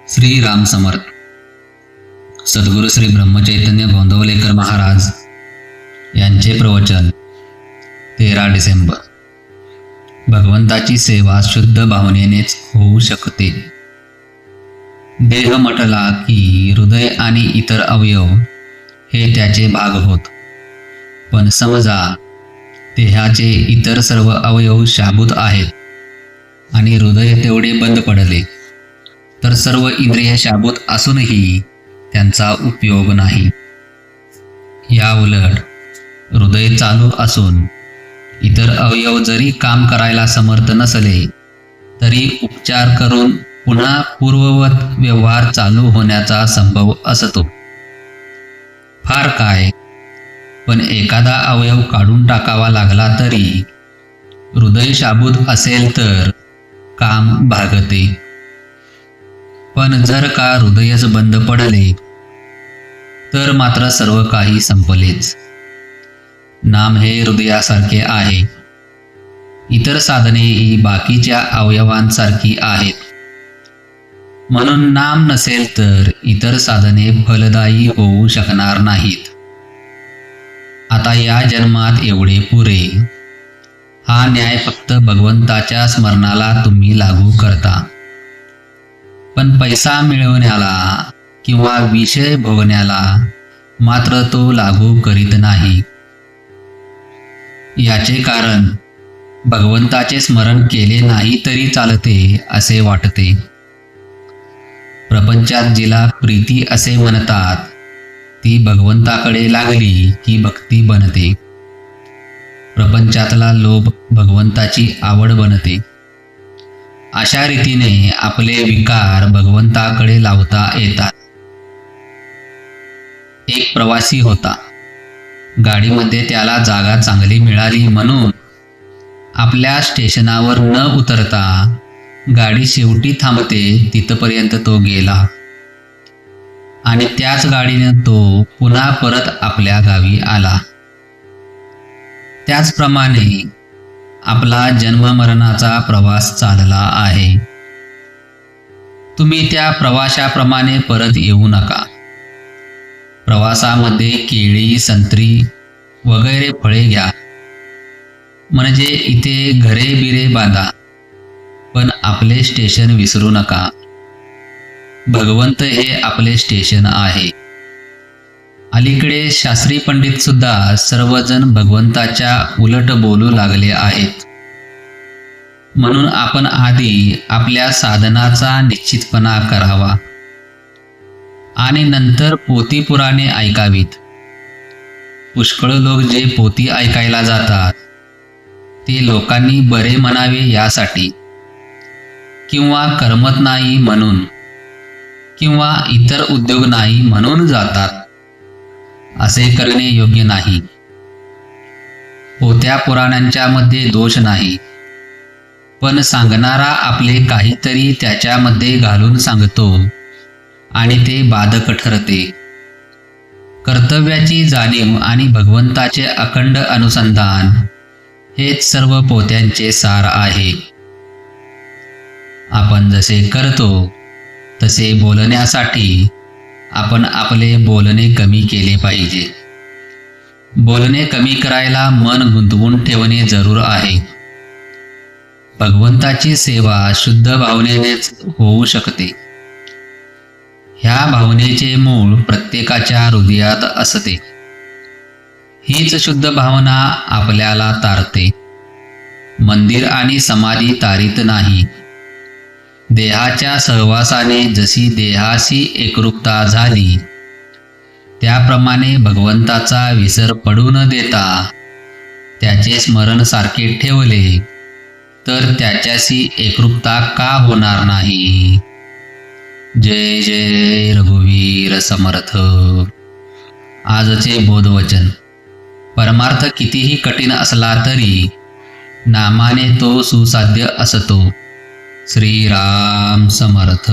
श्री राम समर्थ. सद्गुरू श्री ब्रह्मचैतन्य गोंदवलेकर महाराज यांचे प्रवचन 13 डिसेंबर. भगवंताची सेवा शुद्ध भावनेनेच होऊ शकते. देह म्हटला की हृदय आणि इतर अवयव हे त्याचे भाग होत. पण समजा देहाचे इतर सर्व अवयव शाबूत आहेत आणि हृदय तेवढे बंद पडले, तर सर्व इंद्रिय शाबूत असूनही त्यांचा उपयोग नाही. या उलट हृदय चालू असून इतर अवयव जरी काम करायला समर्थ नसले तरी उपचार करून पुन्हा पूर्ववत व्यवहार चालू होण्याचा संभव असतो. फार काय, पण एखादा अवयव काढून टाकावा लागला तरी हृदय शाबूत असेल तर काम भागते. पण जर का हृदयच बंद पडले तर मात्र सर्व काही संपलेच. नाम हे हृदयासारखे आहे. इतर साधने ही बाकीच्या अवयवांसारखी आहेत. म्हणून नाम नसेल तर इतर साधने फलदायी होऊ शकणार नाहीत. आता या जन्मात एवढे पुरे. हा न्याय फक्त भगवंताच्या स्मरणाला तुम्ही लागू करता. पण पैसा मिळवण्याला किंवा विषय भोगण्याला मात्र तो लागू करीत नाही. याचे कारण भगवंताचे स्मरण केले नाही तरी चालते असे वाटते. प्रपंचात जिला प्रीती असे म्हणतात ती भगवंताकडे लागली की भक्ती बनते. प्रपंचातला लोभ भगवंताची आवड बनते. अशा रीतीने आपले विकार भगवंताकडे लावता येतात. एक प्रवासी होता. गाडीमध्ये त्याला जागा चांगली मिळाली म्हणून आपल्या स्टेशनावर न उतरता गाडी शेवटी थांबते तिथपर्यंत तो गेला आणि त्याच गाडीने तो पुन्हा परत आपल्या गावी आला. त्याचप्रमाणे आपला जन्ममरणाचा प्रवास चालला आहे. तुम्ही त्या प्रवाशाप्रमाणे परत येऊ नका. प्रवासामध्ये केळी, संत्री वगैरे फळे घ्या. म्हणजे इथे घरे बिरे बांधा, पण आपले स्टेशन विसरू नका. भगवंत हे आपले स्टेशन आहे. अलीकडे शास्त्री पंडित सुद्धा सर्वजण भगवंताच्या उलट बोलू लागले आहेत. म्हणून आपण आधी आपल्या साधनाचा निश्चितपणा करावा आणि नंतर पोथी पुराणे ऐकावीत. पुष्कळ लोक जे पोथी ऐकायला जातात ते लोकांनी बरे म्हणावे यासाठी, किंवा करमत नाही म्हणून, किंवा इतर उद्योग नाही म्हणून जातात. असे करणे योग्य नाही. पोथ्या पुराणांच्या मध्ये दोष नाही, पण सांगणारा आपले काहीतरी त्याच्यामध्ये घालून सांगतो आणि ते बाधक ठरते. कर्तव्याची जाणीव आणि भगवंताचे अखंड अनुसंधान हेच सर्व पोथ्यांचे सार आहे. आपण जसे करतो तसे बोलण्यासाठी आपण आपले बोलणे कमी केले पाहिजे. बोलणे कमी करायला मन गुंतवून ठेवणे जरूर आहे. भगवंताची सेवा शुद्ध भावनेनेच होऊ शकते. ह्या भावनेचे मूळ प्रत्येकाच्या हृदयात असते. हीच शुद्ध भावना आपल्याला तारते. मंदिर आणि समाधी तारीत नाही. देहाच्या सहवासाने जशी देहाशी एकरूपता झाली त्याप्रमाणे भगवंताचा विसर पडू न देता त्याचे स्मरण सारखे ठेवले तर त्याच्याशी एकरूपता का होणार नाही. जय जय रघुवीर समर्थ. आजचे बोधवचन. परमार्थ कितीही कठीण असला तरी नामाने तो सुसाध्य असतो. श्री राम समर्थ.